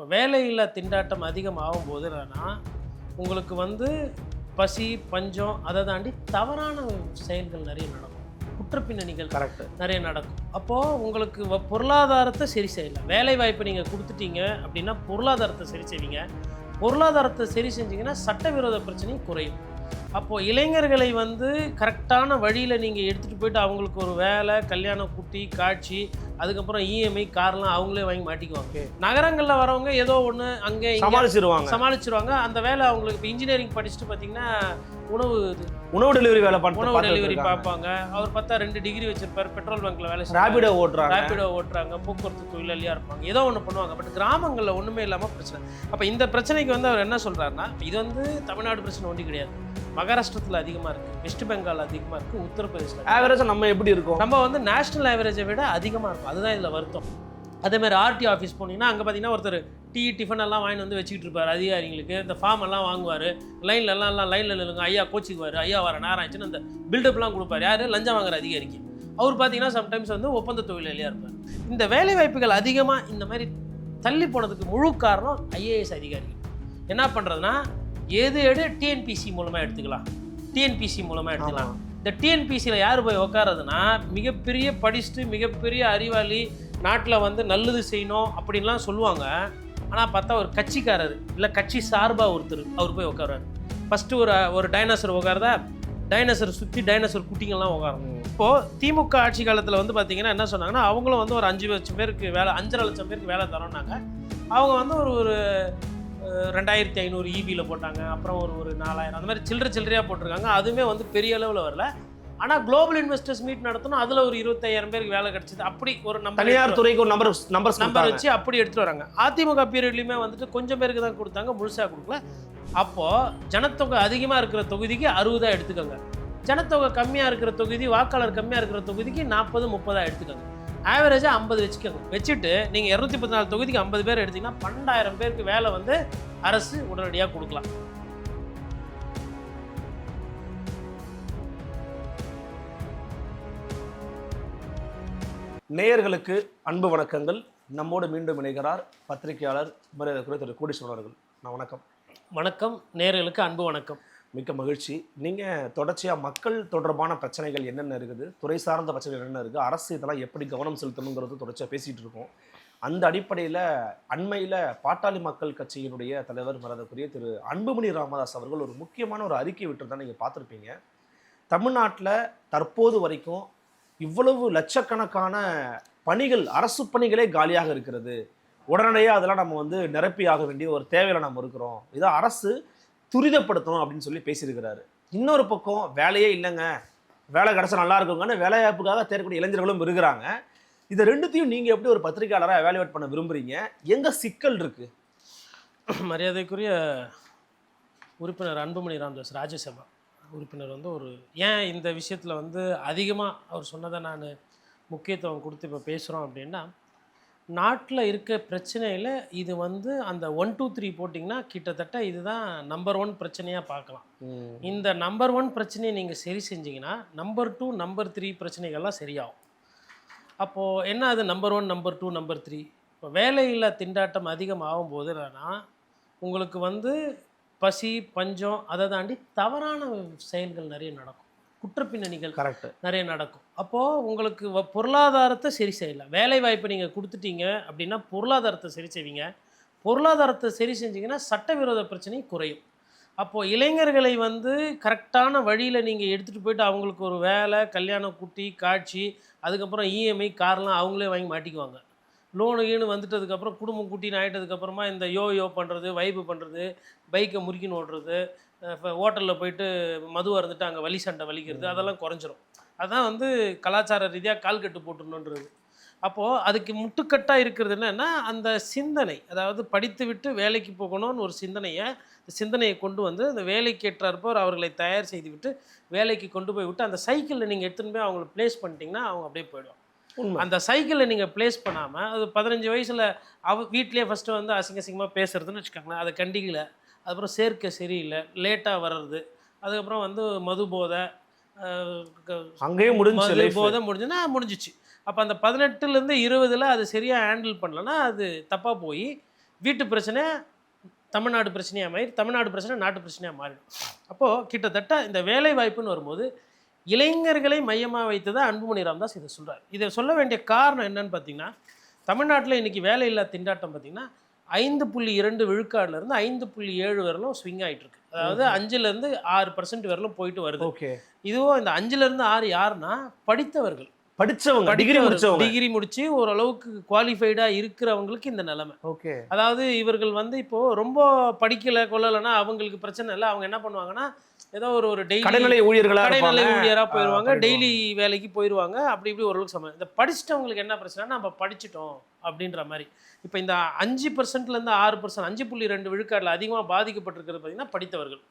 இப்போ வேலையில்லா திண்டாட்டம் அதிகமாகும் போது என்னன்னா உங்களுக்கு வந்து பசி பஞ்சம் அதை தாண்டி தவறான செயல்கள் நிறைய நடக்கும், குற்றப்பின்னணிகள் கரெக்ட். நிறைய நடக்கும். அப்போது உங்களுக்கு பொருளாதாரத்தை சரி செய்யலாம். வேலை வாய்ப்பு நீங்கள் கொடுத்துட்டீங்க அப்படின்னா பொருளாதாரத்தை சரி செய்வீங்க. பொருளாதாரத்தை சரி செஞ்சீங்கன்னா சட்டவிரோத பிரச்சனையும் குறையும். அப்போது இளைஞர்களை வந்து கரெக்டான வழியில் நீங்கள் எடுத்துகிட்டு போயிட்டு அவங்களுக்கு ஒரு வேலை, கல்யாணம், குட்டி, காட்சி, அதுக்கப்புறம் இஎம்ஐ கார்லாம் அவங்களே வாங்கி மாட்டிக்குவாங்க. நகரங்களில் வரவங்க ஏதோ ஒன்று அங்கே சமாளிச்சிருவாங்க. அந்த வேலை அவங்களுக்கு இப்போ இன்ஜினியரிங் படிச்சுட்டு பார்த்தீங்கன்னா உணவு டெலிவரி வேலை உணவு டெலிவரி பார்ப்பாங்க. அவர் பார்த்தா 2 டிகிரி வச்சிருப்பார், பெட்ரோல் பங்க்ல வேலை ரேபிடோ ஓட்டுறாங்க, போக்குவரத்து தொழிலாளியாக இருப்பாங்க, ஏதோ ஒன்று பண்ணுவாங்க. பட் கிராமங்களில் ஒன்றுமே இல்லாமல் பிரச்சனை. அப்போ இந்த பிரச்சனைக்கு வந்து அவர் என்ன சொல்கிறாருன்னா, இது வந்து தமிழ்நாடு பிரச்சனை ஒன்றும் கிடையாது, மகாராஷ்டிரத்தில் அதிகமாக இருக்குது, வெஸ்ட் பெங்கால் அதிகமாக இருக்குது, உத்தரப்பிரதேசில் ஆவரேஜாக நம்ம எப்படி இருக்கும், நம்ம வந்து நேஷனல் ஆவரேஜை விட அதிகமாக இருக்கும். அதுதான் இதில் வருத்தம். அதேமாதிரி ஆர்டி ஆஃபீஸ் போனீங்கன்னா அங்கே பார்த்தீங்கன்னா ஒருத்தர் டீ டிஃபன் எல்லாம் வாங்கிட்டு வந்து வச்சுக்கிட்டு இருப்பார். அதிகாரிகளுக்கு இந்த ஃபார்ம் எல்லாம் வாங்குவார், லைனில் நில்லுங்க, ஐயா கோச்சிக்குவார், ஐயா வர நேரம் ஆயிடுச்சுன்னு அந்த பில்டப்லாம் கொடுப்பார். யார்? லஞ்சம் வாங்குற அதிகாரிக்கு. அவர் பார்த்தீங்கன்னா சம்டைம்ஸ் வந்து ஒப்பந்த தொழிலாளியாக இருப்பார். இந்த வேலை வாய்ப்புகள் அதிகமாக இந்த மாதிரி தள்ளி போனதுக்கு முழு காரணம் ஐஏஎஸ் அதிகாரிகள். என்ன பண்ணுறதுன்னா, எடு டிஎன்பிசி மூலமாக எடுத்துக்கலாம். இந்த டிஎன்பிசியில் யார் போய் உட்காரதுன்னா, மிகப்பெரிய படிச்சுட்டு மிகப்பெரிய அறிவாளி, நாட்டில் வந்து நல்லது செய்யணும் அப்படின்லாம் சொல்லுவாங்க. ஆனால் பார்த்தா ஒரு கட்சிக்காரர் இல்லை கட்சி சார்பாக ஒருத்தர் அவர் போய் உட்காருவார். ஃபஸ்ட்டு ஒரு டைனோசர் உட்காருதா, டைனோசர் சுற்றி டைனோசர் குட்டிங்கள்லாம் உட்காரணும். இப்போது திமுக ஆட்சி காலத்தில் வந்து பார்த்திங்கன்னா என்ன சொன்னாங்கன்னா, அவங்களும் வந்து ஒரு 5 லட்சம் பேருக்கு வேலை, 5.5 லட்சம் பேருக்கு வேலை தரோன்னாங்க. அவங்க வந்து ஒரு 2500 இபியில் போட்டாங்க. அப்புறம் ஒரு 4000 அந்த மாதிரி சில்லறையாக போட்டிருக்காங்க. அதுவுமே வந்து பெரிய அளவில் வரல. ஆனால் குளோபல் இன்வெஸ்டர்ஸ் மீட் நடத்தணும், அதில் ஒரு 25,000 பேருக்கு வேலை கிடச்சிது. அப்படி ஒரு தனியார் துறைக்கு ஒரு நம்பர் வச்சு அப்படி எடுத்துகிட்டு வராங்க. அதிமுக பீரியட்லையுமே வந்துட்டு கொஞ்சம் பேருக்கு தான் கொடுத்தாங்க, முழுசாக கொடுக்கல. அப்போது ஜனத்தொகை அதிகமாக இருக்கிற தொகுதிக்கு 60 எடுத்துக்கோங்க, ஜனத்தொகை கம்மியாக இருக்கிற தொகுதி, வாக்காளர் கம்மியாக இருக்கிற தொகுதிக்கு 40-30 எடுத்துக்கோங்க, ஆவரேஜாக 50 வச்சுக்கோங்க. வச்சுட்டு நீங்கள் 214 தொகுதிக்கு 50 பேர் எடுத்திங்கன்னா 12,000 பேருக்கு வேலை வந்து அரசு உடனடியாக கொடுக்கலாம். நேயர்களுக்கு அன்பு வணக்கங்கள். நம்மோடு மீண்டும் இணைகிறார் பத்திரிகையாளர் மரியாதைக்குரிய திரு கோடீஸ்வரன் அவர்கள். நான் வணக்கம். நேயர்களுக்கு அன்பு வணக்கம். மிக்க மகிழ்ச்சி. நீங்கள் தொடர்ச்சியாக மக்கள் தொடர்பான பிரச்சனைகள் என்னென்ன இருக்குது, துறை சார்ந்த பிரச்சனைகள் என்னென்ன இருக்குது, அரசு இதெல்லாம் எப்படி கவனம் செலுத்தணுங்கிறது தொடர்ச்சியாக பேசிகிட்டு இருக்கோம். அந்த அடிப்படையில் அண்மையில் பாட்டாளி மக்கள் கட்சியினுடைய தலைவர் மரியாதைக்குரிய திரு அன்புமணி ராமதாஸ் அவர்கள் ஒரு முக்கியமான ஒரு அறிக்கை விட்டுருந்தா நீங்கள் பார்த்துருப்பீங்க. தமிழ்நாட்டில் தற்போது வரைக்கும் இவ்வளவு லட்சக்கணக்கான பணிகள், அரசு பணிகளே காலியாக இருக்கிறது, உடனடியாக அதெல்லாம் நம்ம வந்து நிரப்பி ஆக வேண்டிய ஒரு தேவையில் நம்ம இருக்கிறோம், இதை அரசு துரிதப்படுத்தணும் அப்படின்னு சொல்லி பேசியிருக்கிறாரு. இன்னொரு பக்கம் வேலையே இல்லைங்க, வேலை கிடச்சா நல்லா இருக்குங்கன்னு வேலைவாய்ப்புக்காக தேடக்கூடிய இளைஞர்களும் இருக்கிறாங்க. இதை ரெண்டுத்தையும் நீங்கள் எப்படி ஒரு பத்திரிகையாளராக எவாலுவேட் பண்ண விரும்புகிறீங்க? எங்கே சிக்கல் இருக்குது? மரியாதைக்குரிய உறுப்பினர் அன்புமணி ராமதாஸ் ராஜ்யசபா உறுப்பினர் வந்து ஏன் இந்த விஷயத்தில் வந்து அதிகமாக அவர் சொன்னதை நான் முக்கியத்துவம் கொடுத்து இப்போ பேசுகிறோம் அப்படின்னா, நாட்டில் இருக்க பிரச்சனையில் இது வந்து அந்த 1, 2, 3 போட்டிங்கன்னா கிட்டத்தட்ட இதுதான் நம்பர் 1 பிரச்சனையாக பார்க்கலாம். இந்த நம்பர் 1 பிரச்சனையை நீங்கள் சரி செஞ்சிங்கன்னா நம்பர் 2, நம்பர் 3 பிரச்சனைகள்லாம் சரியாகும். அப்போது என்ன அது நம்பர் 1, நம்பர் 2, நம்பர் 3? இப்போ வேலையில்லா திண்டாட்டம் அதிகமாகும் போது என்னன்னா உங்களுக்கு வந்து பசி பஞ்சம் அதை தாண்டி தவறான செயல்கள் நிறைய நடக்கும், குற்றப்பின்னணிகள் நிறைய நடக்கும். அப்போது உங்களுக்கு பொருளாதாரத்தை சரி செய்யலாம். வேலை வாய்ப்பை நீங்கள் கொடுத்துட்டீங்க அப்படின்னா பொருளாதாரத்தை சரி செய்வீங்க. பொருளாதாரத்தை சரி செஞ்சிங்கன்னா சட்டவிரோத பிரச்சனையும் குறையும். அப்போது இளைஞர்களை வந்து கரெக்டான வழியில் நீங்கள் எடுத்துகிட்டு போயிட்டு அவங்களுக்கு ஒரு வேலை, கல்யாணம், குட்டி, காட்சி, அதுக்கப்புறம் இஎம்ஐ கார்லாம் அவங்களே வாங்கி மாட்டிக்குவாங்க. லோனு வந்துட்டதுக்கப்புறம் குடும்பம் குட்டின்னு ஆகிட்டதுக்கப்புறமா இந்த யோ பண்ணுறது, வைப்பு பண்ணுறது, பைக்கை முறுக்கின்னு ஓடுறது, ஹோட்டலில் போயிட்டு மது அருந்துட்டு அங்கே வலி சண்டை வலிக்கிறது, அதெல்லாம் குறைஞ்சிரும். அதுதான் வந்து கலாச்சார ரீதியாக கால் கட்டு போட்டுருணுன்றது. அப்போது அதுக்கு முட்டுக்கட்டாக இருக்கிறது என்னன்னா அந்த சிந்தனை, அதாவது படித்து விட்டு வேலைக்கு போகணும்னு ஒரு சிந்தனையை கொண்டு வந்து அந்த வேலைக்கு ஏற்றாற்போர் அவர்களை தயார் செய்து விட்டு வேலைக்கு கொண்டு போய் விட்டு அந்த சைக்கிளில் நீங்கள் எடுத்துன்னு போய் அவங்கள ப்ளேஸ் பண்ணிட்டீங்கன்னா அவங்க அப்படியே போயிடுவாங்க. அந்த சைக்கிளில் நீங்கள் ப்ளேஸ் பண்ணாமல் அது 15 வயசில் வீட்டிலே ஃபஸ்ட்டு வந்து அசிங்கமாக பேசுகிறதுன்னு வச்சுக்கோங்களேன், அதை கண்டிக்கலை, அதுக்கப்புறம் சேர்க்கை சரியில்லை, லேட்டாக வர்றது, அதுக்கப்புறம் வந்து மது போதை அங்கேயும் முடிஞ்சுன்னா முடிஞ்சிச்சு. அப்போ அந்த 18லேருந்து 20 அது சரியாக ஹேண்டில் பண்ணலன்னா அது தப்பாக போய் வீட்டு பிரச்சனை தமிழ்நாடு பிரச்சனையாக மாறி தமிழ்நாடு பிரச்சனை நாட்டு பிரச்சனையாக மாறிடும். அப்போது கிட்டத்தட்ட இந்த வேலை வாய்ப்புன்னு வரும்போது இளைஞர்களை மையமாக வைத்து தான் அன்புமணி ராமதாஸ் இதை சொல்கிறார். இதை சொல்ல வேண்டிய காரணம் என்னன்னு பார்த்தீங்கன்னா, தமிழ்நாட்டில் இன்றைக்கி வேலையில்லா திண்டாட்டம் பார்த்திங்கன்னா 5.2 விழுக்காடுலேருந்து 5.7 வரலும் ஸ்விங் ஆகிட்டு இருக்கு. அதாவது 5லேருந்து 6% வரலும் போயிட்டு வருது. ஓகே. இதுவும் இந்த 5லேருந்து 6 யாருன்னா படித்தவர்கள், படிச்சவங்க, டிகிரி முடிச்சு ஓரளவுக்கு குவாலிஃபைடா இருக்கிறவங்களுக்கு இந்த நிலைமை. ஓகே. அதாவது இவர்கள் வந்து இப்போ ரொம்ப படிக்கல கொள்ளலைன்னா அவங்களுக்கு பிரச்சனை இல்லை. அவங்க என்ன பண்ணுவாங்கன்னா ஏதோ ஒரு டெய்லி கடைநிலை ஊழியராக போயிடுவாங்க, டெய்லி வேலைக்கு போயிடுவாங்க. அப்படி இப்படி ஓரளவுக்கு சமயம். இந்த படிச்சிட்டவங்களுக்கு என்ன பிரச்சனைனா நம்ம படிச்சிட்டோம் அப்படின்ற மாதிரி. இப்போ இந்த 5%லேருந்து 6%, 5.2 விழுக்காடுல அதிகமாக பாதிக்கப்பட்டிருக்கிறது பார்த்தீங்கன்னா படித்தவர்கள்.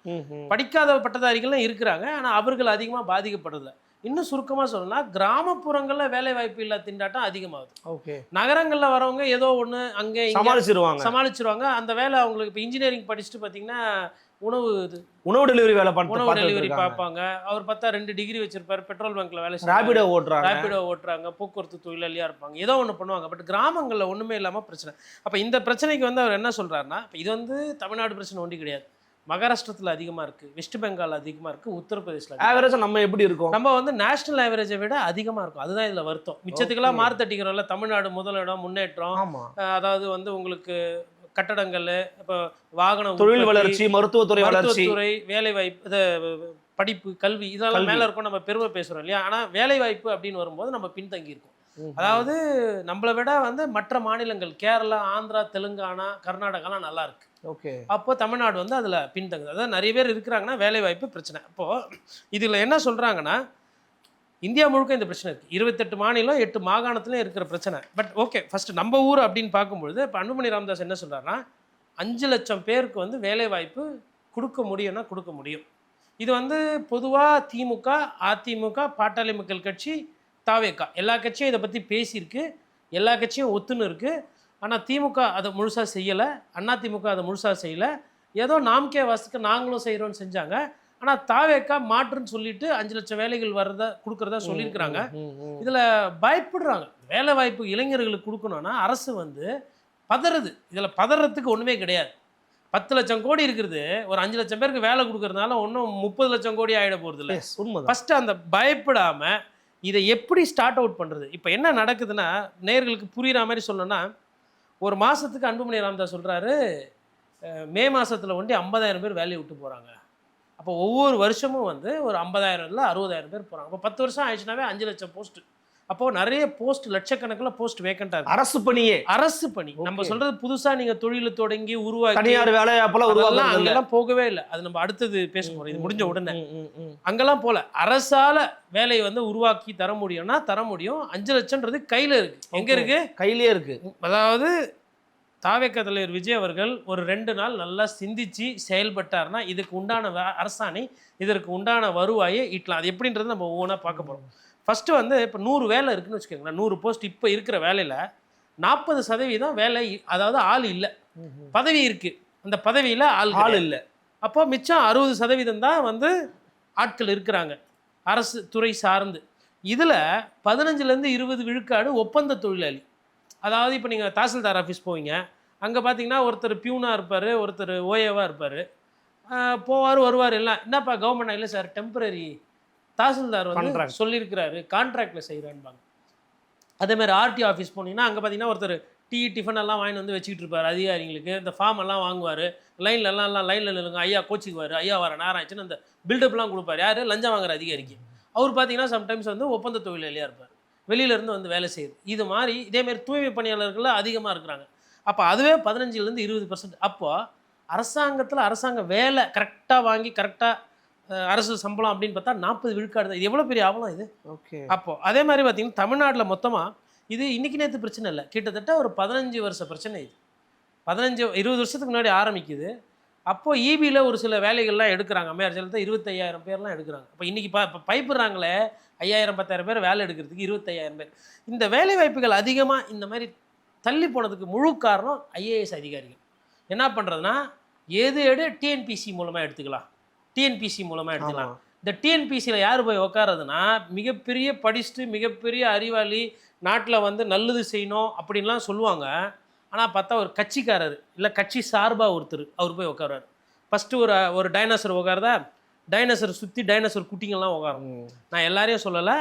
படிக்காத பட்டதாரிகள்லாம் இருக்கிறாங்க, ஆனால் அவர்கள் அதிகமாக பாதிக்கப்படுறதில்ல. இன்னும் சுருக்கமாக சொல்லணும்னா கிராமப்புறங்களில் வேலை வாய்ப்பு இல்லா திண்டாட்டம் அதிகமாகுது. ஓகே. நகரங்களில் வரவங்க ஏதோ ஒன்று அங்கே சமாளிச்சிருவாங்க. அந்த வேலை அவங்களுக்கு இப்போ இன்ஜினியரிங் படிச்சுட்டு பார்த்தீங்கன்னா உணவு டெலிவரி பார்ப்பாங்க. அவர் பார்த்தா 2 டிகிரி வச்சிருப்பாரு, பெட்ரோல் பங்க்ல வேலை ராபிடோ ஓட்டுறாங்க, போக்குவரத்து தொழிலாளியா இருப்பாங்க, ஏதோ ஒன்று பண்ணுவாங்க. பட் கிராமங்களில் ஒன்றுமே இல்லாமல் பிரச்சனை. அப்போ இந்த பிரச்சனைக்கு வந்து அவர் என்ன சொல்றாருன்னா, இது வந்து தமிழ்நாடு பிரச்சனை ஒண்டி கிடையாது. மகாராஷ்டிரத்தில் அதிகமாக இருக்குது, வெஸ்ட் பெங்கால் அதிகமாக இருக்குது, உத்தரப்பிரதேசில் ஆவரேஜாக நம்ம எப்படி இருக்கும், நம்ம வந்து நேஷனல் ஆவரேஜை விட அதிகமாக இருக்கும். அதுதான் இதில் வருத்தம். மிச்சத்துக்கெல்லாம் மாறுத்தட்டிக்கிறோம்ல, தமிழ்நாடு முதலிடம், முன்னேற்றம். அதாவது வந்து உங்களுக்கு கட்டடங்கள், இப்போ வாகனம், தொழில் வளர்ச்சி, மருத்துவத்துறை, வேலை வாய்ப்பு, படிப்பு, கல்வி, இதெல்லாம் மேலே இருக்கும். நம்ம பெருமை பேசுகிறோம் இல்லையா? ஆனால் வேலை வாய்ப்பு அப்படின்னு வரும்போது நம்ம பின்தங்கி இருக்கோம். அதாவது நம்மளை விட வந்து மற்ற மாநிலங்கள் கேரளா, ஆந்திரா, தெலுங்கானா, கர்நாடகாலாம் நல்லா இருக்கு. ஓகே. அப்போ தமிழ்நாடு வந்து அதில் பின்தங்குது. அதாவது நிறைய பேர் இருக்கிறாங்கன்னா வேலை வாய்ப்பு பிரச்சனை. அப்போது இதில் என்ன சொல்கிறாங்கன்னா, இந்தியா முழுக்க இந்த பிரச்சனை இருக்குது. 28 மாநிலம், 8 மாகாணத்துலையும் இருக்கிற பிரச்சனை. பட் ஓகே, ஃபஸ்ட்டு நம்ம ஊர் அப்படின்னு பார்க்கும்பொழுது இப்போ அன்புமணி ராமதாஸ் என்ன சொல்கிறாருன்னா, 5 லட்சம் பேருக்கு வந்து வேலை வாய்ப்பு கொடுக்க முடியும்னா கொடுக்க முடியும். இது வந்து பொதுவாக திமுக, அதிமுக, பாட்டாளி மக்கள் கட்சி, தாவேகா எல்லா கட்சியும் இதை பற்றி பேசியிருக்கு, எல்லா கட்சியும் ஒத்துன்னு இருக்குது. ஆனால் திமுக அதை முழுசாக செய்யலை, அதிமுக அதை முழுசாக செய்யலை. ஏதோ நாம்கே வாசுக்கு நாங்களும் செய்கிறோன்னு செஞ்சாங்க. ஆனால் தாவேக்கா மாற்றுன்னு சொல்லிட்டு 5 லட்சம் வேலைகள் கொடுக்குறதா சொல்லியிருக்கிறாங்க. இதில் பயப்படுறாங்க. வேலை வாய்ப்பு இளைஞர்களுக்கு கொடுக்கணும்னா அரசு வந்து பதறது. இதில் பதறதுக்கு ஒன்றுமே கிடையாது. 10 லட்சம் கோடி இருக்கிறது, ஒரு 5 லட்சம் பேருக்கு வேலை கொடுக்கறதுனால ஒன்றும் 30 லட்சம் கோடி ஆகிட போகிறது இல்லை. ஃபஸ்ட்டு அந்த பயப்படாமல் இதை எப்படி ஸ்டார்ட் அவுட் பண்ணுறது. இப்போ என்ன நடக்குதுன்னா, நேயர்களுக்கு புரிகிற மாதிரி சொல்லணும்னா, ஒரு மாதத்துக்கு அன்புமணி ராமதாஸ் சொல்கிறாரு, மே மாதத்தில் ஒண்டி 50,000 பேர் வேலையை விட்டு போகிறாங்க. அப்போ ஒவ்வொரு வருஷமும் வந்து ஒரு 50,000 இல்லை 60,000 பேர் போகிறாங்க. அப்போ 10 வருஷம் ஆயிடுச்சுனாவே 5 லட்சம் போஸ்ட்டு. அப்போது நிறைய போஸ்ட், லட்சக்கணக்கில் போஸ்ட் வேக்கண்டாக இருக்குது. அரசு பணி நம்ம சொல்கிறது புதுசாக நீங்கள் தொழிலை தொடங்கி உருவாக்கி தனியார் வேலை அப்போல்லாம் அங்கெல்லாம் போகவே இல்லை. அது நம்ம அடுத்தது பேச போகிறோம், இது முடிஞ்ச உடனே. அங்கெல்லாம் போகல. அரசால் வேலையை வந்து உருவாக்கி தர முடியும்னா தர முடியும். 5 லட்சம்ன்றது கையில் இருக்குது. எங்கே இருக்குது? கையிலே இருக்குது. அதாவது தாவேக தலைவர் விஜய் அவர்கள் ஒரு 2 நாள் நல்லா சிந்திச்சு செயல்பட்டார்னா இதுக்கு உண்டான அரசாணை, இதற்கு உண்டான வருவாயை ஈட்டலாம். அது எப்படின்றது நம்ம ஒவ்வொன்றா பார்க்க போகிறோம். ஃபஸ்ட்டு வந்து இப்போ 100 வேலை இருக்குன்னு வச்சுக்கோங்களேன். 100 போஸ்ட் இப்போ இருக்கிற வேலையில் 40% வேலை, அதாவது ஆள் இல்லை. பதவி இருக்குது, அந்த பதவியில் ஆள் இல்லை. அப்போ மிச்சம் 60% தான் வந்து ஆட்கள் இருக்கிறாங்க அரசு துறை சார்ந்து. இதில் 15லேருந்து 20 விழுக்காடு ஒப்பந்த தொழிலாளி. அதாவது இப்போ நீங்கள் தாசில்தார் ஆஃபீஸ் போவீங்க, அங்கே பார்த்தீங்கன்னா ஒருத்தர் பியூனாக இருப்பார், ஒருத்தர் ஓஏவாக இருப்பார், போவார் வருவார். எல்லாம் என்னப்பா கவர்மெண்ட் இல்லை சார், டெம்பரரி தாசில்தார் வந்து சொல்லியிருக்கிறாரு, கான்ட்ராக்டில் செய்கிறான்பாங்க. அதேமாதிரி ஆர்டி ஆஃபீஸ் போனீங்கன்னா அங்கே பார்த்தீங்கன்னா ஒருத்தர் டிஃபன் எல்லாம் வாங்கிட்டு வந்து வச்சுக்கிட்டு இருப்பார் அதிகாரிங்களுக்கு. இந்த ஃபார்ம் எல்லாம் வாங்குவார், லைனில் நில்லுங்க ஐயா கோச்சிக்குவார், ஐயா வர நேரம் ஆயிடுச்சுன்னு அந்த பில்டப்லாம் கொடுப்பார். யார்? லஞ்சம் வாங்குற அதிகாரிக்கு. அவர் பார்த்தீங்கன்னா சம்டைம்ஸ் வந்து ஒப்பந்த தொழிலாளியாக இருப்பார், வெளியிலேருந்து வந்து வேலை செய்யுது. இது மாதிரி இதேமாரி தூய்மை பணியாளர்கள் அதிகமாக இருக்கிறாங்க. அப்போ அதுவே 15லேருந்து 20%. அப்போது அரசாங்க வேலை கரெக்டாக வாங்கி கரெக்டாக அரசு சம்பளம் அப்படின்னு பார்த்தா 40 விழுக்காடு தான். இது எவ்வளோ பெரிய ஆவலம் இது. ஓகே. அப்போது அதே மாதிரி பார்த்தீங்கன்னா தமிழ்நாட்டில் மொத்தமாக இது இன்றைக்கி நேற்று பிரச்சனை இல்லை, கிட்டத்தட்ட ஒரு 15 வருஷ பிரச்சனை. இது 20 வருஷத்துக்கு முன்னாடி ஆரம்பிக்குது. அப்போது ஈபியில் ஒரு சில வேலைகள்லாம் எடுக்கிறாங்க. அம்மையார் ஜெயலலிதா 25,000 பேர்லாம் எடுக்கிறாங்க. இப்போ இன்றைக்கி இப்போ பைப்புறாங்களே 5,000 10,000 பேர் வேலை எடுக்கிறதுக்கு 25,000 பேர். இந்த வேலை வாய்ப்புகள் அதிகமாக இந்த மாதிரி தள்ளி போனதுக்கு முழு காரணம் ஐஏஎஸ் அதிகாரிகள். என்ன பண்ணுறதுனா எடு டிஎன்பிசி மூலமாக எடுத்துக்கலாம். இந்த டிஎன்பிசியில் யார் போய் உட்காரதுன்னா மிகப்பெரிய படிச்சுட்டு மிகப்பெரிய அறிவாளி, நாட்டில் வந்து நல்லது செய்யணும் அப்படின்லாம் சொல்லுவாங்க. ஆனால் பார்த்தா ஒரு கட்சிக்காரர் இல்லை கட்சி சார்பாக ஒருத்தர் அவர் போய் உட்காருவார். ஃபஸ்ட்டு ஒரு டைனோசர் உட்காருதா, டைனோசர் சுற்றி டைனோசர் குட்டிங்கள்லாம் உட்காரும். நான் எல்லாரையும் சொல்லலை,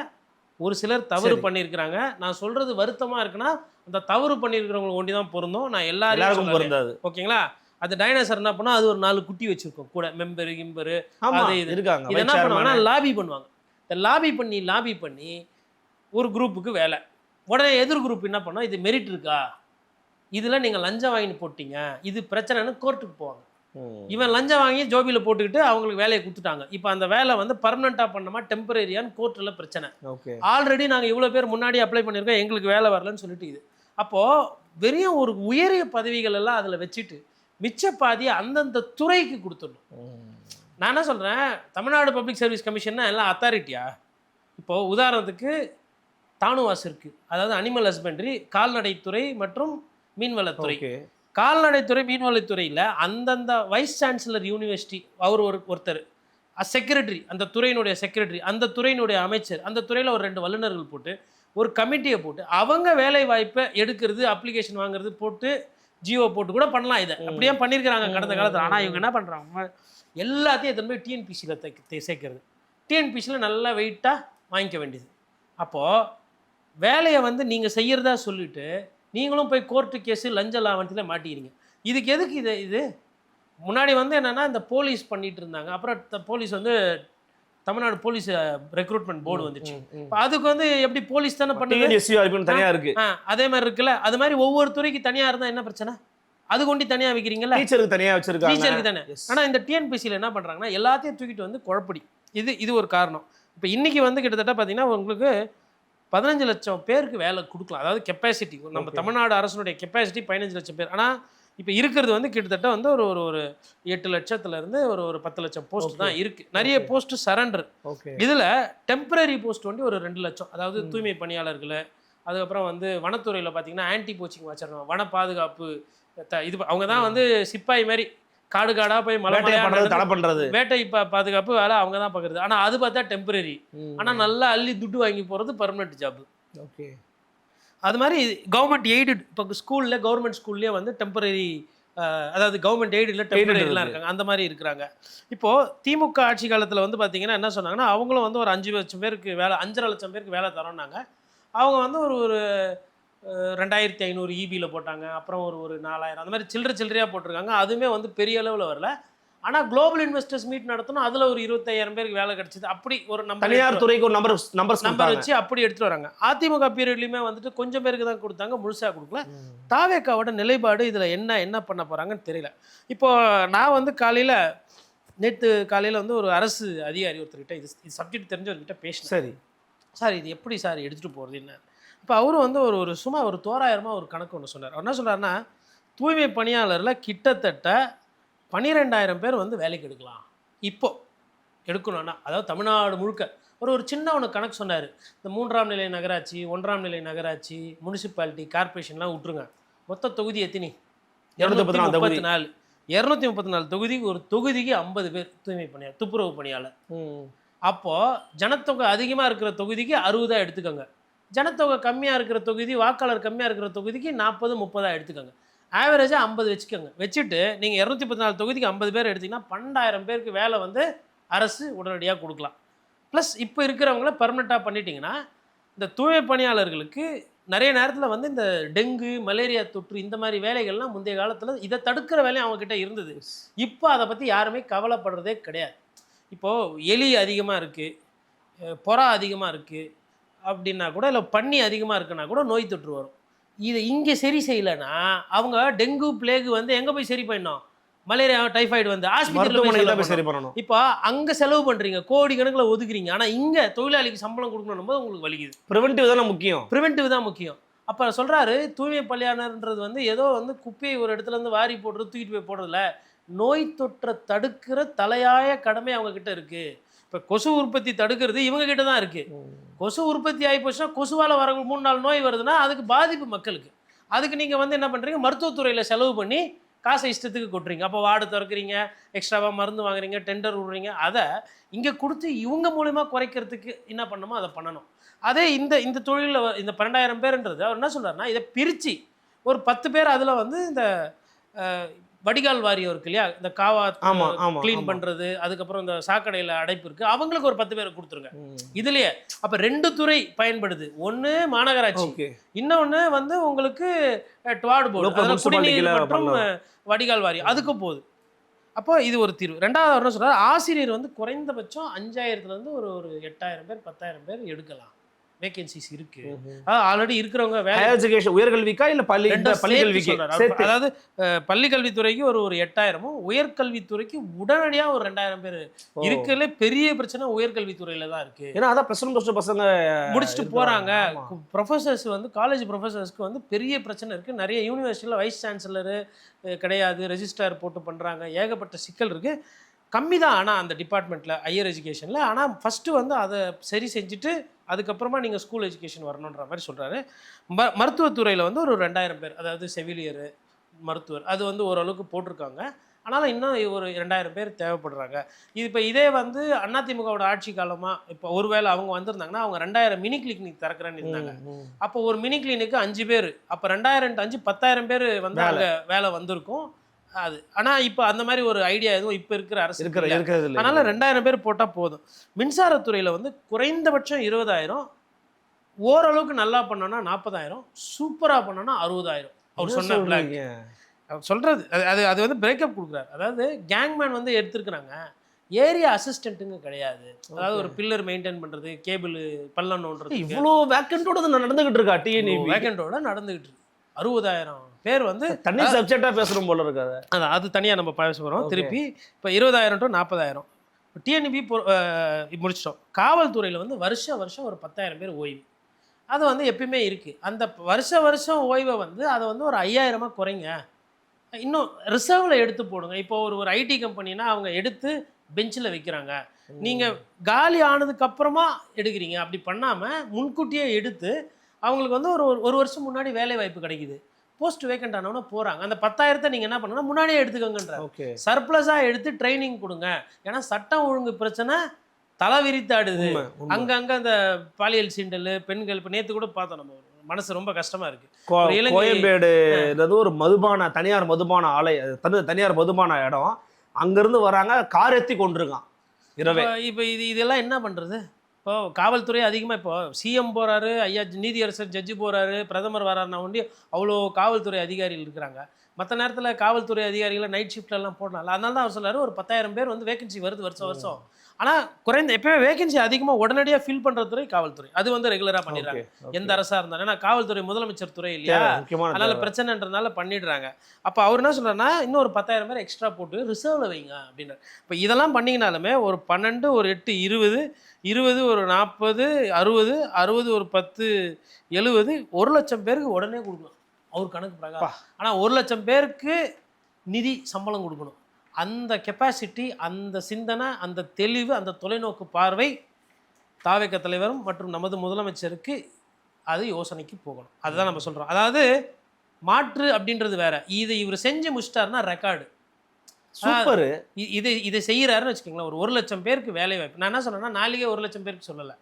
ஒரு சிலர் தவறு பண்ணியிருக்கிறாங்க. நான் சொல்கிறது வருத்தமாக இருக்குன்னா அந்த தவறு பண்ணியிருக்கிறவங்களுக்கு ஒண்டி தான் பொருந்தும். நான் எல்லாரையும் பொருந்தாது. ஓகேங்களா? அந்த டைனோசர் என்ன பண்ணால் அது ஒரு 4 குட்டி வச்சுருக்கோம் கூட, மெம்பரு கிம்பரு அது இது இருக்காங்க. இது என்ன பண்ணுவாங்கன்னா லாபி பண்ணுவாங்க. இந்த லாபி பண்ணி ஒரு குரூப்புக்கு வேலை. உடனே எதிர் குரூப் என்ன பண்ணோம், இது மெரிட் இருக்கா, இதில் நீங்கள் லஞ்சம் வாங்கி போட்டீங்க, இது பிரச்சனைன்னு கோர்ட்டுக்கு போவாங்க. இவன் லஞ்சம் வாங்கி ஜோபியில் போட்டுக்கிட்டு அவங்களுக்கு வேலையை கொடுத்துட்டாங்க. இப்போ அந்த வேலை வந்து பர்மனெண்ட்டாக பண்ணமா டெம்பரரியான்னு கோர்ட்டில் பிரச்சனை. ஆல்ரெடி நாங்கள் இவ்வளோ பேர் முன்னாடி அப்ளை பண்ணியிருக்கோம், எங்களுக்கு வேலை வரலன்னு சொல்லிட்டு இது. அப்போது வெறும் ஒரு உயரிய பதவிகள் எல்லாம் அதில் வச்சுட்டு மிச்ச பாதியை அந்தந்த துறைக்கு கொடுத்துடணும். நான் என்ன சொல்கிறேன், தமிழ்நாடு பப்ளிக் சர்வீஸ் கமிஷன்னா எல்லாம் அத்தாரிட்டியா? இப்போது உதாரணத்துக்கு தானுவாஸ் இருக்குது, அதாவது அனிமல் ஹஸ்பண்ட்ரி, கால்நடைத்துறை மற்றும் மீன்வளத்துறை. கால்நடைத்துறை மீன்வளத்துறையில் அந்தந்த வைஸ் சான்சலர் யூனிவர்சிட்டி அவர் ஒருத்தர், செக்ரட்டரி, அந்த துறையினுடைய செக்ரட்டரி, அந்த துறையினுடைய அமைச்சர், அந்த துறையில் ஒரு 2 வல்லுநர்கள் போட்டு ஒரு கமிட்டியை போட்டு அவங்க வேலை வாய்ப்பை எடுக்கிறது, அப்ளிகேஷன் வாங்குறது போட்டு ஜியோ போட்டு கூட பண்ணலாம். இதை அப்படியே பண்ணியிருக்கிறாங்க கடந்த காலத்தில். ஆனால் இவங்க என்ன பண்ணுறாங்க, எல்லாத்தையும் எத்தனை போய் டிஎன்பிசியில் சேர்க்கறது, டிஎன்பிசியில் நல்லா வெயிட்டாக வாங்கிக்க வேண்டியது. அப்போது வேலையை வந்து நீங்கள் செய்கிறதா சொல்லிவிட்டு நீங்களும் போய் கோர்ட்டு கேஸு லஞ்ச லாவணத்தில் மாட்டிக்கிறீங்க. இதுக்கு எதுக்கு இது முன்னாடி வந்து என்னென்னா இந்த போலீஸ் பண்ணிகிட்டு இருந்தாங்க. அப்புறம் போலீஸ் வந்து தமிழ்நாடு போலீஸ் ரெக்ரூட்மெண்ட் போர்டு வந்துச்சு. அதுக்கு வந்து எப்படி போலீஸ் தானே பண்ணுறது, தனியாக இருக்குது. அதே மாதிரி இருக்குல்ல, அது மாதிரி ஒவ்வொரு துறைக்கு தனியாக இருந்தால் என்ன பிரச்சனை? அது கொண்டு தனியாக வைக்கிறீங்களா? டீச்சருக்கு தனியாக வச்சிருக்காங்க, டீச்சருக்கு தானே. ஆனால் இந்த டிஎன்பிசியில் என்ன பண்ணுறாங்கன்னா எல்லாத்தையும் தூக்கிட்டு வந்து குழப்படி. இது ஒரு காரணம். இப்போ இன்றைக்கி வந்து கிட்டத்தட்ட பார்த்தீங்கன்னா உங்களுக்கு 15 லட்சம் பேருக்கு வேலை கொடுக்கலாம். அதாவது கெப்பாசிட்டி, நம்ம தமிழ்நாடு அரசுடைய கெப்பாசிட்டி 15 லட்சம் பேர். ஆனால் இப்போ இருக்கிறது வந்து கிட்டத்தட்ட வந்து ஒரு 8 லட்சத்துலேருந்து ஒரு 10 லட்சம் போஸ்ட் தான் இருக்குது. நிறைய போஸ்ட்டு சரண்டர். இதில் டெம்பரரி போஸ்ட் வந்து ஒரு 2 லட்சம், அதாவது தூய்மை பணியாளர்கள், அதுக்கப்புறம் வந்து வனத்துறையில் பார்த்தீங்கன்னா ஆன்டி போச்சிங் வச்சிடணும், வன பாதுகாப்பு, இது அவங்க தான் வந்து சிப்பாய் மாதிரி காடு காடாக போய் மலை தடை பண்ணுறது, வேட்டை பாதுகாப்பு வேலை அவங்க தான் பார்க்குறது. ஆனால் அது பார்த்தா டெம்பரரி, ஆனால் நல்லா அள்ளி துட்டு வாங்கி போகிறது பர்மனெண்ட் ஜாப். ஓகே, அது மாதிரி கவர்மெண்ட் எய்டட், இப்போ ஸ்கூலில் கவர்மெண்ட் ஸ்கூல்லேயே வந்து டெம்பரரி, அதாவது கவர்மெண்ட் எய்டில் டெம்பரரிலாம் இருக்காங்க, அந்த மாதிரி இருக்கிறாங்க. இப்போது திமுக ஆட்சி காலத்தில் வந்து பார்த்தீங்கன்னா என்ன சொன்னாங்கன்னா, அவங்களும் வந்து ஒரு 5 லட்சம் பேருக்கு வேலை, 5.5 லட்சம் பேருக்கு வேலை தரோன்னாங்க. அவங்க வந்து ஒரு 2500 இபியில் போட்டாங்க, அப்புறம் ஒரு 4000, அந்த மாதிரி சில்லறையாக போட்டிருக்காங்க. அதுவுமே வந்து பெரிய அளவில் வரல. ஆனால் குளோபல் இன்வெஸ்டர்ஸ் மீட் நடத்தணும், அதில் ஒரு 25,000 பேருக்கு வேலை கிடச்சிது. அப்படி ஒரு தனியார் துறைக்கு ஒரு நம்பர் வச்சு அப்படி எடுத்துகிட்டு வராங்க. அதிமுக பீரியட்லையுமே வந்துட்டு கொஞ்சம் பேருக்கு தான் கொடுத்தாங்க, முழுசாக கொடுக்கல. தாவேக்காவோட நிலைப்பாடு இதில் என்ன பண்ண போகிறாங்கன்னு தெரியல. இப்போது நான் வந்து நேற்று காலையில் வந்து ஒரு அரசு அதிகாரி ஒருத்தர்கிட்ட இது சப்ஜெக்ட் தெரிஞ்சவர்கிட்ட பேசினேன். சரி சார், இது எப்படி சார் எடுத்துகிட்டு போகிறது என்ன? இப்போ அவரும் வந்து ஒரு சும்மா ஒரு தோராயிரமாக ஒரு கணக்கு ஒன்று சொன்னார். அவர் என்ன சொல்கிறாருன்னா, தூய்மை பணியாளரில் கிட்டத்தட்ட 12,000 பேர் வந்து வேலைக்கு எடுக்கலாம் இப்போது எடுக்கணும்னா. அதாவது தமிழ்நாடு முழுக்க ஒரு சின்ன ஒன்று கணக்கு சொன்னார். இந்த 3ஆம் நிலை நகராட்சி, 1ஆம் நிலை நகராட்சி, முனிசிபாலிட்டி, கார்பரேஷன்லாம் விட்டுருங்க. மொத்த தொகுதி எத்தனை? 234. 234 தொகுதிக்கு ஒரு தொகுதிக்கு 50 பேர் தூய்மை பணியாளர், துப்புரவு பணியாளர். அப்போது ஜனத்தொகை அதிகமாக இருக்கிற தொகுதிக்கு 60 எடுத்துக்கோங்க, ஜனத்தொகை கம்மியாக இருக்கிற தொகுதி, வாக்காளர் கம்மியாக இருக்கிற தொகுதிக்கு 40-30 எடுத்துக்கோங்க, ஆவரேஜாக 50 வச்சுக்கோங்க. வச்சுட்டு நீங்கள் 214 தொகுதிக்கு 50 பேர் எடுத்திங்கன்னா 12,000 பேருக்கு வேலை வந்து அரசு உடனடியாக கொடுக்கலாம். ப்ளஸ் இப்போ இருக்கிறவங்கள பர்மனெண்ட்டாக பண்ணிட்டீங்கன்னா இந்த தூய்மை பணியாளர்களுக்கு நிறைய நேரத்தில் வந்து இந்த டெங்கு, மலேரியா தொற்று, இந்த மாதிரி வேலைகள்லாம் முந்தைய காலத்தில் இதை தடுக்கிற வேலையும் அவங்கக்கிட்ட இருந்தது. இப்போ அதை பற்றி யாருமே கவலைப்படுறதே கிடையாது. இப்போது எலி அதிகமாக இருக்குது, புறா அதிகமாக இருக்குது அப்படின்னா கூட, இல்லை பன்னி அதிகமாக இருக்குன்னா கூட நோய் தொற்று வரும். இதை இங்கே சரி செய்யலைன்னா அவங்க டெங்கு, பிளேகு வந்து எங்கே போய் சரி பண்ணணும்? மலேரியா, டைஃபாய்டு வந்து ஆஸ்பத்திரியில் போய் சரி பண்ணணும். இப்போ அங்கே செலவு பண்ணுறீங்க, கோடி கணக்கில் ஒதுக்குறீங்க. ஆனால் இங்கே தொழிலாளிக்கு சம்பளம் கொடுக்கணும் போது உங்களுக்கு வலிக்குது. ப்ரிவென்டிவ் தானே முக்கியம். ப்ரிவென்டிவ் தான் முக்கியம். அப்போ சொல்கிறாரு, தூய்மை பணியாளர்ன்றது வந்து ஏதோ வந்து குப்பையை ஒரு இடத்துலேருந்து வாரி போடுறது, தூக்கிட்டு போய் போடுறதில்ல, நோய் தொற்றை தடுக்கிற தலையாய கடமை அவங்கக்கிட்ட இருக்குது. இப்போ கொசு உற்பத்தி தடுக்கிறது இவங்க கிட்ட தான் இருக்குது. கொசு உற்பத்தி ஆகி போச்சுன்னா கொசுவால் வர 3-4 நோய் வருதுன்னா அதுக்கு பாதிப்பு மக்களுக்கு. அதுக்கு நீங்கள் வந்து என்ன பண்ணுறீங்க, மருத்துவத்துறையில் செலவு பண்ணி காசை இஷ்டத்துக்கு கொட்டுறீங்க. அப்போ வார்டு திறக்கிறீங்க, எக்ஸ்ட்ராவாக மருந்து வாங்குறீங்க, டெண்டர் விடுறீங்க. அதை இங்கே கொடுத்து இவங்க மூலிமா குறைக்கிறதுக்கு என்ன பண்ணணுமோ அதை பண்ணணும். அதே இந்த தொழிலில் இந்த 12,000 பேருன்றது அவர் என்ன சொல்கிறாருன்னா, இதை பிரித்து ஒரு 10 பேர் அதில் வந்து இந்த வடிகால் வாரியம் இருக்கு இல்லையா, இந்த காவா க்ளீன் பண்ணுறது, அதுக்கப்புறம் இந்த சாக்கடையில் அடைப்பு இருக்குது, அவங்களுக்கு ஒரு 10 பேரை கொடுத்துருங்க இதுலேயே. அப்போ 2 துறை பயன்படுது. ஒன்று மாநகராட்சி, இன்னொன்று வந்து உங்களுக்கு ட்வார்டு போர்டு, குடிநீர் மற்றும் வடிகால் வாரியம், அதுக்கு போகுது. அப்போ இது ஒரு தீர்வு. ரெண்டாவது என்ன சொல்கிறார், ஆசிரியர் வந்து குறைந்தபட்சம் 5000 ஒரு 8000 பேர் 10000 பேர் எடுக்கலாம், வேகன்சிஸ் இருக்கு. ஆல்ரெடி இருக்கிறவங்க எஜுகேஷன் உயர்கல்விக்கா இல்ல பள்ளிக்கல்விக்கு? அதாவது பள்ளிக்கல்வித்துறைக்கு ஒரு 8000, உயர்கல்வித்துறைக்கு உடனடியா ஒரு 2000 பேர். இருக்கிறதுல பெரிய பிரச்சனை உயர்கல்வித்துறையில தான் இருக்கு. ஏன்னா அதான் +1 பசங்க முடிச்சுட்டு போறாங்க. ப்ரொஃபசர்ஸ் வந்து காலேஜ் ப்ரொஃபசர்ஸ்க்கு வந்து பெரிய பிரச்சனை இருக்கு. நிறைய யூனிவர்சிட்டியில் வைஸ் சான்சலரு கிடையாது, ரெஜிஸ்ட்ரார் போட்டு பண்றாங்க, ஏகப்பட்ட சிக்கல் இருக்கு. கம்மி தான் ஆனால் அந்த டிபார்ட்மெண்ட்டில் ஹையர் எஜுகேஷனில். ஆனால் ஃபஸ்ட்டு வந்து அதை சரி செஞ்சுட்டு அதுக்கப்புறமா நீங்கள் ஸ்கூல் எஜுகேஷன் வரணுன்ற மாதிரி சொல்கிறாரு. மருத்துவத்துறையில் வந்து ஒரு 2000 பேர், அதாவது செவிலியர், மருத்துவர், அது வந்து ஓரளவுக்கு போட்டிருக்காங்க. ஆனாலும் இன்னும் ஒரு 2000 பேர் தேவைப்படுறாங்க. இது இப்போ இதே வந்து அதிமுகவோட ஆட்சி காலமாக இப்போ ஒருவேளை அவங்க வந்திருந்தாங்கன்னா அவங்க 2000 மினி கிளினிக் திறக்கிறேன்னு இருந்தாங்க. அப்போ ஒரு மினி கிளினிக்கு 5 பேர், அப்போ 2000 × 5 10,000 பேர் வந்து அங்கே வேலை வந்திருக்கும். அது ஆனால் இப்போ அந்த மாதிரி ஒரு ஐடியா எதுவும் இப்போ இருக்கிற அரசு இருக்கிறது. அதனால் 2000 பேர் போட்டால் போதும். மின்சாரத்துறையில் வந்து குறைந்தபட்சம் 20,000, ஓரளவுக்கு நல்லா பண்ணோன்னா 40,000, சூப்பராக பண்ணோன்னா 60,000. அவர் சொன்ன பிளான் அவர் சொல்கிறது அது அது வந்து பிரேக்கப் கொடுக்குறாரு. அதாவது கேங்மேன் வந்து எடுத்துருக்குறாங்க, ஏரியா அசிஸ்டண்ட்டுங்க கிடையாது. அதாவது ஒரு பில்லர் மெயின்டைன் பண்ணுறது, கேபிள் பள்ளம் நோண்டுறது. இவ்வளோ வேக்கண்டோட நடந்துகிட்டு இருக்கா? டிஎன்இபி வேக்கண்டோட நடந்துகிட்டு இருக்கு. 60,000 பேர் வந்து தனி சப்ஜெக்டாக பேசுகிறோம் போல இருக்காது. அது தனியாக நம்ம பேச போகிறோம். திருப்பி இப்போ 20,000 to 40,000 டிஎன்இபி முடிச்சிட்டோம். காவல்துறையில் வந்து வருஷம் ஒரு 10,000 பேர் ஓய்வு. அது வந்து எப்பயுமே இருக்குது. அந்த வருஷம் ஓய்வை வந்து அதை வந்து ஒரு 5,000 குறைங்க. இன்னும் ரிசர்வில் எடுத்து போடுங்க. இப்போ ஒரு ஐடி கம்பெனினா அவங்க எடுத்து பெஞ்சில் வைக்கிறாங்க, நீங்கள் காலி ஆனதுக்கப்புறமா எடுக்கிறீங்க. அப்படி பண்ணாமல் முன்கூட்டியே எடுத்து அவங்களுக்கு வந்து ஒரு வருஷம் முன்னாடி வேலை வாய்ப்பு கிடைக்குது, போஸ்ட் வேக்கண்ட் ஆனவொன்னே போகிறாங்க. அந்த 10,000 நீங்கள் என்ன பண்ணணும், முன்னாடியே எடுத்துக்கோங்கன்ற. சர்ப்ளஸாக எடுத்து ட்ரைனிங் கொடுங்க. ஏன்னா சட்டம் ஒழுங்கு பிரச்சனை தலை விரித்தாடுது. அங்கங்கே அந்த பாலியல் சீண்டல், பெண்கள். இப்போ நேற்று கூட பார்த்தோம், நம்ம மனசு ரொம்ப கஷ்டமாக இருக்குது. கோயம்பேடு ஒரு மதுபான தனியார் மதுபான ஆலை, தனியார் மதுபான இடம், அங்கேருந்து வராங்க, கார் எத்தி கொண்டிருக்கான் இரவே. இப்போ இதெல்லாம் என்ன பண்ணுறது? இப்போ காவல்துறை அதிகமாக இப்போ சிஎம் போகிறாரு, ஐயா நீதியரசர் ஜட்ஜு போகிறாரு, பிரதமர் வராருன்னா ஒண்டி அவ்வளோ காவல்துறை அதிகாரிகள் இருக்கிறாங்க. மற்ற நேரத்தில் காவல்துறை அதிகாரிகளை நைட் ஷிஃப்ட்லாம் போடலாம். அதனால தான் அவர் சொல்கிறார் ஒரு 10,000 பேர் வந்து வேகன்சி வருது வருஷம். ஆனால் குறைந்த எப்போயுமே வேகன்சி அதிகமாக உடனடியாக ஃபில் பண்ணுற துறை காவல்துறை. அது வந்து ரெகுலராக பண்ணிடுறாங்க எந்த அரசாக இருந்தாலும். ஏன்னா காவல்துறை முதலமைச்சர் துறை இல்லையா, அதனால் பிரச்சனைன்றதுனால பண்ணிடுறாங்க. அப்போ அவர் என்ன சொல்கிறாருன்னா இன்னும் ஒரு 10,000 பேர் எக்ஸ்ட்ரா போட்டு ரிசர்வில் வைங்க அப்படின்னு. இப்போ இதெல்லாம் பண்ணிங்கனாலுமே ஒரு 12, ஒரு 8, 20, ஒரு 40, 60, ஒரு 10, 70, 1,00,000 பேருக்கு உடனே கொடுக்கணும் அவர் கணக்கு பிரகாரம். ஆனால் 1,00,000 பேருக்கு நிதி சம்பளம் கொடுக்கணும். அந்த கெப்பாசிட்டி, அந்த சிந்தனை, அந்த தெளிவு, அந்த தொலைநோக்கு பார்வை தாவேக தலைவரும் மற்றும் நமது முதலமைச்சருக்கு அது யோசனைக்கு போகணும். அதுதான் நம்ம சொல்கிறோம். அதாவது மாற்று அப்படின்றது வேற, இவர் செஞ்சு முடிச்சிட்டாருன்னா ரெக்கார்டு சூப்பர். இதை செய்கிறாருன்னு வச்சுக்கோங்களேன், ஒரு 1,00,000 பேருக்கு வேலை வாய்ப்பு. நான் என்ன சொன்னேன்னா நாளைக்கே 1,00,000 பேருக்கு சொல்லலை,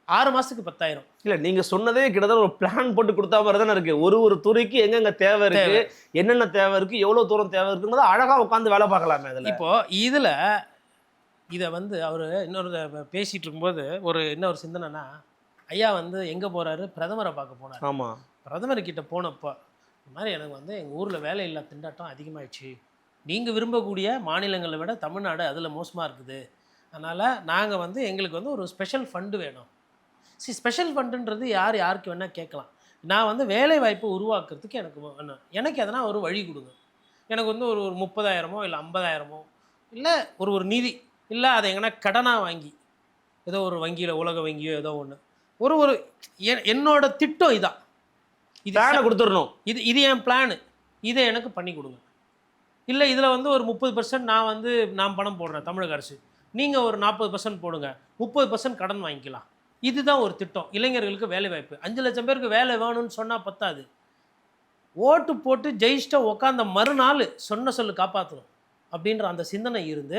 6 மாதத்துக்கு 10,000. இல்லை, நீங்கள் சொன்னதே கிட்டத்தட்ட ஒரு பிளான் போட்டு கொடுத்தா மாதிரி தானே இருக்குது. ஒரு துறைக்கு எங்கெங்கே தேவை இருக்குது, என்னென்ன தேவை இருக்குது, எவ்வளோ தூரம் தேவை இருக்குங்கிறத அழகாக உட்காந்து வேலை பார்க்கலாமே. அதில் இப்போது இதை வந்து அவர் இன்னொரு பேசிகிட்டு இருக்கும்போது இன்னொரு சிந்தனைனா, ஐயா வந்து எங்கே போகிறாரு, பிரதமரை பார்க்க போனார். ஆமாம், பிரதமர்கிட்ட போனப்போ இந்த மாதிரி எனக்கு வந்து எங்கள் ஊரில் வேலை இல்லா திண்டாட்டம் அதிகமாகிடுச்சு, நீங்கள் விரும்பக்கூடிய மாநிலங்களை விட தமிழ்நாடு அதில் மோசமாக இருக்குது, அதனால் நாங்கள் வந்து எங்களுக்கு வந்து ஒரு ஸ்பெஷல் ஃபண்டு வேணும். ஸ்பெஷல் ஃபண்டுன்றது யாருக்கு வேணால் கேட்கலாம். நான் வந்து வேலை வாய்ப்பு உருவாக்குறதுக்கு எனக்கு எதனா ஒரு வழி கொடுங்க. எனக்கு வந்து ஒரு 30,000 இல்லை 50,000 இல்லை ஒரு நிதி, இல்லை அதை எங்கன்னா கடனாக வாங்கி ஏதோ ஒரு வங்கியில், உலக வங்கியோ ஏதோ ஒன்று, என்னோட திட்டம் இதான், இது பிளானை கொடுத்துடணும், இது என் பிளானு, இதை எனக்கு பண்ணி கொடுங்க. இல்லை இதில் வந்து ஒரு 30% நான் பணம் போடுறேன் தமிழக அரசு, நீங்கள் ஒரு 40% போடுங்க, 30% கடன் வாங்கிக்கலாம். இதுதான் ஒரு திட்டம். இளைஞர்களுக்கு வேலை வாய்ப்பு. 5 லட்சம் பேருக்கு வேலை வேணும்னு சொன்னால் பத்தாது. ஓட்டு போட்டு ஜெயிச்சிட்ட உட்காந்த மறுநாள் சொன்ன சொல்லு காப்பாற்றணும் அப்படின்ற அந்த சிந்தனை இருந்து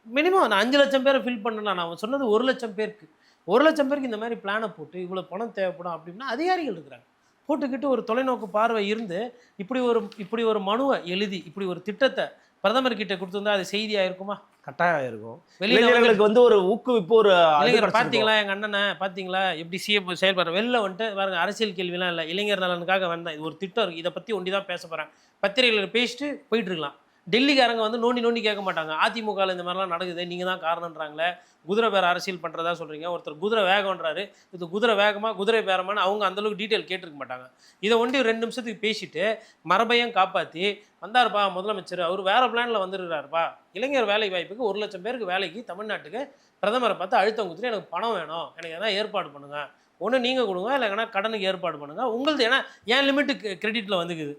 மினிமம் நான் 5 லட்சம் பேரை ஃபில் பண்ணலாம். நான் சொன்னது 1,00,000 பேருக்கு. 1,00,000 பேருக்கு இந்த மாதிரி பிளானை போட்டு இவ்வளோ பணம் தேவைப்படும் அப்படின்னா அதிகாரிகள் இருக்கிறாங்க, போட்டுக்கிட்டு ஒரு தொலைநோக்கு பார்வை இருந்து இப்படி ஒரு மனுவை எழுதி இப்படி ஒரு திட்டத்தை பிரதமர் கிட்ட கொடுத்துருந்தா அது செய்தியா இருக்குமா? கட்டாயம் இருக்கும். வெளியில இளைஞர்களுக்கு வந்து ஒரு ஊக்குவிப்பு, ஒரு இளைஞர் பாத்தீங்களா, எங்க அண்ணனை பாத்தீங்களா எப்படி சிஎம் செயல்படுற, வெளில வந்துட்டு பாருங்க, அரசியல் கேள்விலாம் இல்லை, இளைஞர் நலனுக்காக வந்தேன், இது ஒரு திட்டம் இருக்கு, இதை பத்தி ஒண்டி தான் பேச போறேன், பத்திரிகையில் பேசிட்டு போயிட்டு இருக்கலாம். டெல்லிக்காரங்க வந்து நோண்டி கேட்க மாட்டாங்க. அதிமுகவில் இந்த மாதிரிலாம் நடக்குது, நீங்க தான் காரணம்ன்றாங்களே, குதிரை பேர அரசியல் பண்றதா சொல்றீங்க, ஒருத்தர் குதிரை வேகம்ன்றாரு, இது குதிரை வேகமா குதிரை பேரமான்னு அவங்க அந்த அளவுக்கு டீட்டெயில் கேட்டிருக்க மாட்டாங்க. இதை ஒண்டி 2 நிமிஷத்துக்கு பேசிட்டு மரபையும் காப்பாற்றி வந்தாருப்பா முதலமைச்சர், அவர் வேற பிளான்ல வந்துருக்காருப்பா, இளைஞர் வேலை வாய்ப்புக்கு 1 லட்சம் பேருக்கு வேலைக்கு தமிழ்நாட்டுக்கு பிரதமரை பார்த்து அழுத்தம் கொடுத்துட்டு எனக்கு பணம் வேணும், எனக்கு எதனா ஏற்பாடு பண்ணுங்க, ஒன்று நீங்கள் கொடுங்க, இல்லை எங்கன்னா கடனுக்கு ஏற்பாடு பண்ணுங்க, உங்களது ஏன்னா என் லிமிட்டு கிரெடிட்டில் வந்துக்குது,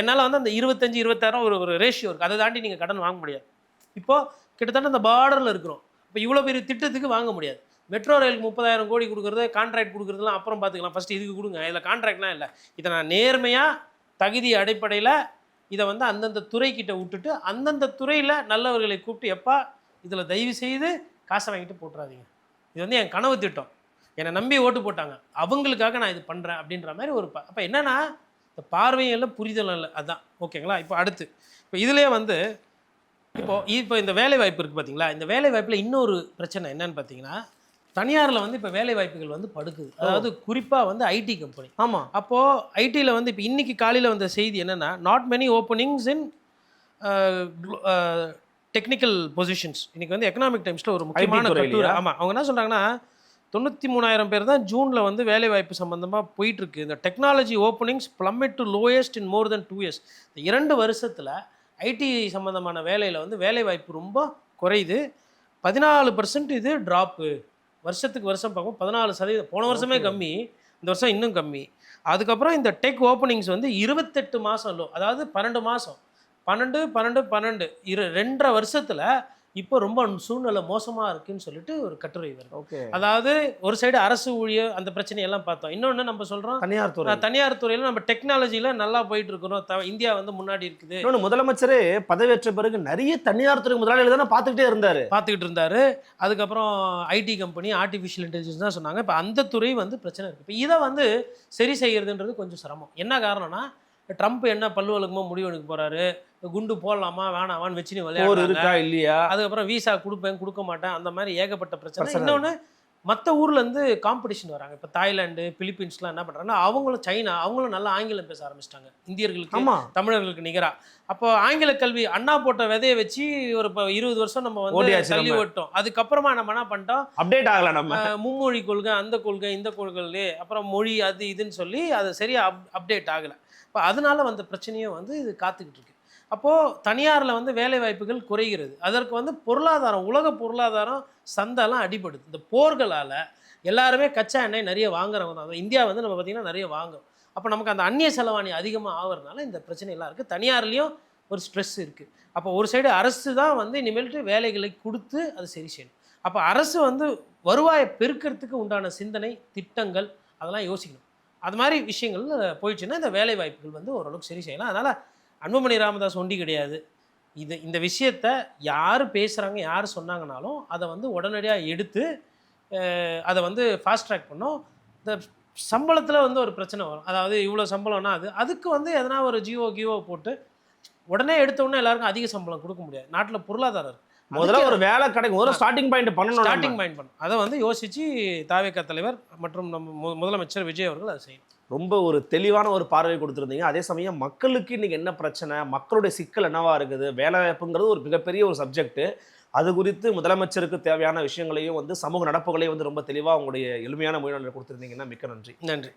என்னால் வந்து அந்த 25-26 ஒரு ரேஷியோ இருக்குது, அதை தாண்டி நீங்கள் கடன் வாங்க முடியாது. இப்போது கிட்டத்தட்ட அந்த பார்டரில் இருக்கிறோம். இப்போ இவ்வளோ பெரிய திட்டத்துக்கு வாங்க முடியாது. மெட்ரோ ரயிலுக்கு 30,000 கோடி கொடுக்குறது, கான்ட்ராக்ட் கொடுக்குறதுலாம் அப்புறம் பார்த்துக்கலாம், ஃபஸ்ட்டு இதுக்கு கொடுங்க, இதில் கான்ட்ராக்ட்லாம் இல்லை, இதை நான் நேர்மையாக தகுதி அடிப்படையில் இதை வந்து அந்தந்த துறைக்கிட்ட விட்டுட்டு அந்தந்த துறையில் நல்லவர்களை கூப்பிட்டு, எப்பா இதில் தயவு செய்து காசை வாங்கிட்டு போட்டுறாதீங்க, இது வந்து என் கனவு திட்டம், என்னை நம்பி ஓட்டு போட்டாங்க, அவங்களுக்காக நான் இது பண்ணுறேன் அப்படின்ற மாதிரி ஒரு அப்போ என்னென்னா இந்த பார்வையும் இல்லை, புரிதலும் இல்லை, அதுதான் ஓகேங்களா. இப்போ அடுத்து இப்போ இதுலேயே வந்து இப்போ இந்த வேலை வாய்ப்பு இருக்குது பார்த்தீங்களா, இந்த வேலை வாய்ப்பில் இன்னொரு பிரச்சனை என்னன்னு பார்த்தீங்கன்னா, தனியாரில் வந்து இப்போ வேலை வாய்ப்புகள் வந்து படுக்குது, அதாவது குறிப்பாக வந்து ஐடி கம்பெனி. ஆமாம், அப்போது ஐடியில் வந்து இப்போ இன்றைக்கி காலையில் வந்த செய்தி என்னென்னா, not many openings in technical positions. இன்றைக்கி வந்து எக்கனாமிக் டைம்ஸில் ஒரு முக்கியமான கட்டுரை. ஆமாம், அவங்க என்ன சொல்கிறாங்கன்னா, 93,000 பேர் தான் ஜூனில் வந்து வேலைவாய்ப்பு சம்மந்தமாக போயிட்டுருக்கு. இந்த technology openings plummet to lowest in more than 2 years. இந்த 2 வருஷத்தில் ஐடி சம்மந்தமான வேலையில் வந்து வேலைவாய்ப்பு ரொம்ப குறையுது. 14% இது ட்ராப்பு, வருஷத்துக்கு வருஷம் பார்க்கும் 14%. போன வருஷமே கம்மி, இந்த வருஷம் இன்னும் கம்மி. அதுக்கப்புறம் இந்த டெக் ஓப்பனிங்ஸ் வந்து 28 மாதம் லோ, அதாவது 12 மாதம், 12 2.5 வருஷத்தில் இப்போ ரொம்ப சூழ்நிலை மோசமாக இருக்குன்னு சொல்லிட்டு ஒரு கட்டுரை வருது. ஓகே, அதாவது ஒரு சைடு அரசு ஊழியர் அந்த பிரச்சனையெல்லாம் பார்த்தோம், இன்னொன்று நம்ம சொல்கிறோம் தனியார் துறையில் நம்ம டெக்னாலஜியில் நல்லா போயிட்டு இருக்கிறோம், இந்தியா வந்து முன்னாடி இருக்குது. இன்னொன்று, முதலமைச்சரே பதவியேற்ற பிறகு நிறைய தனியார் துறை முதலாளிகள் தானே பார்த்துக்கிட்டு இருந்தார். அதுக்கப்புறம் ஐடி கம்பெனி, ஆர்டிஃபிஷியல் இன்டெலிஜென்ஸ் தான் சொன்னாங்க. இப்போ அந்த துறை வந்து பிரச்சனை இருக்குது. இப்போ இதை வந்து சரி செய்கிறதுன்றது கொஞ்சம் சிரமம். என்ன காரணம்னா, ட்ரம்ப் என்ன பல்லுவலுக்குமோ முடிவு எடுக்க போறாரு, குண்டு போடலாமா வேணாமான்னு வச்சு இருக்கா இல்லையா, அதுக்கப்புறம் வீசா கொடுப்பேன் கொடுக்க மாட்டேன், அந்த மாதிரி ஏகப்பட்ட பிரச்சனை. இன்னொன்று, மற்ற ஊர்லேருந்து காம்படிஷன் வராங்க. இப்போ தாய்லாந்து, பிலிப்பீன்ஸ்லாம் என்ன பண்ணுறாங்கன்னா, அவங்களும் சைனா அவங்களும் நல்லா ஆங்கிலம் பேச ஆரம்பிச்சிட்டாங்க, இந்தியர்களுக்கு தமிழர்களுக்கு நிகராக. அப்போ ஆங்கில கல்வி அண்ணா போட்ட விதையை வச்சு ஒரு 20 வருஷம் நம்ம வந்து தள்ளி விட்டோம். அதுக்கப்புறமா நம்ம என்ன பண்ணிட்டோம், அப்டேட் ஆகல, நம்ம மும்மொழி கொள்கை, அந்த கொள்கை, இந்த கொள்கை, அப்புறம் மொழி அது இதுன்னு சொல்லி அது சரியாக அப்டேட் ஆகலை. இப்போ அதனால வந்த பிரச்சனையும் வந்து இது காத்துக்கிட்டு இருக்கு. அப்போது தனியாரில் வந்து வேலை வாய்ப்புகள் குறைகிறது. அதற்கு வந்து பொருளாதாரம், உலக பொருளாதாரம் சந்தைலாம் அடிபடுது. இந்த போர்களால் எல்லாருமே கச்சா எண்ணெய் நிறைய வாங்குறவங்க தான். இந்தியா வந்து நம்ம பார்த்திங்கன்னா நிறைய வாங்குறோம். அப்போ நமக்கு அந்த அந்நிய செலவாணி அதிகமாக ஆகிறதுனால இந்த பிரச்சனைலாம் இருக்குது. தனியார்லேயும் ஒரு ஸ்ட்ரெஸ் இருக்குது. அப்போ ஒரு சைடு அரசு தான் வந்து இனிமேல்ட்டு வேலைகளை கொடுத்து அது சரி செய்யணும். அப்போ அரசு வந்து வருவாயை பெருக்கிறதுக்கு உண்டான சிந்தனை, திட்டங்கள் அதெல்லாம் யோசிக்கணும். அது மாதிரி விஷயங்கள் போயிடுச்சுன்னா இந்த வேலை வாய்ப்புகள் வந்து ஓரளவுக்கு சரி செய்யலாம். அதனால் அன்புமணி ராமதாஸ் ஒண்டி கிடையாது. இந்த விஷயத்தை யார் பேசுகிறாங்க, யார் சொன்னாங்கனாலும் அதை வந்து உடனடியாக எடுத்து அதை வந்து ஃபாஸ்ட் ட்ராக் பண்ணோம். இந்த சம்பளத்தில் வந்து ஒரு பிரச்சனை வரும், அதாவது இவ்வளோ சம்பளம்னா அதுக்கு வந்து எதனா ஒரு ஜிஓ போட்டு உடனே எடுத்தோடனே எல்லாருக்கும் அதிக சம்பளம் கொடுக்க முடியாது. நாட்டில் பொருளாதாரம் இருக்குது, முதல்ல ஒரு வேலை கிடைக்கும், முதல்ல ஸ்டார்டிங் பாயிண்ட் பண்ணணும். அதை வந்து யோசிச்சு தாவேகா தலைவர் மற்றும் நம்ம முதலமைச்சர் விஜய் அவர்கள் அதை செய்யணும். ரொம்ப ஒரு தெளிவான ஒரு பார்வை கொடுத்துருந்தீங்க. அதே சமயம் மக்களுக்கு இன்னைக்கு என்ன பிரச்சனை, மக்களுடைய சிக்கல் என்னவா இருக்குது, வேலை வாய்ப்புங்கிறது ஒரு மிகப்பெரிய ஒரு சப்ஜெக்ட். அது குறித்து முதலமைச்சருக்கு தேவையான விஷயங்களையும் வந்து சமூக நடப்புகளையும் வந்து ரொம்ப தெளிவாக உங்களுடைய எளிமையான மொழியில் கொடுத்துருந்தீங்கன்னா மிக்க நன்றி.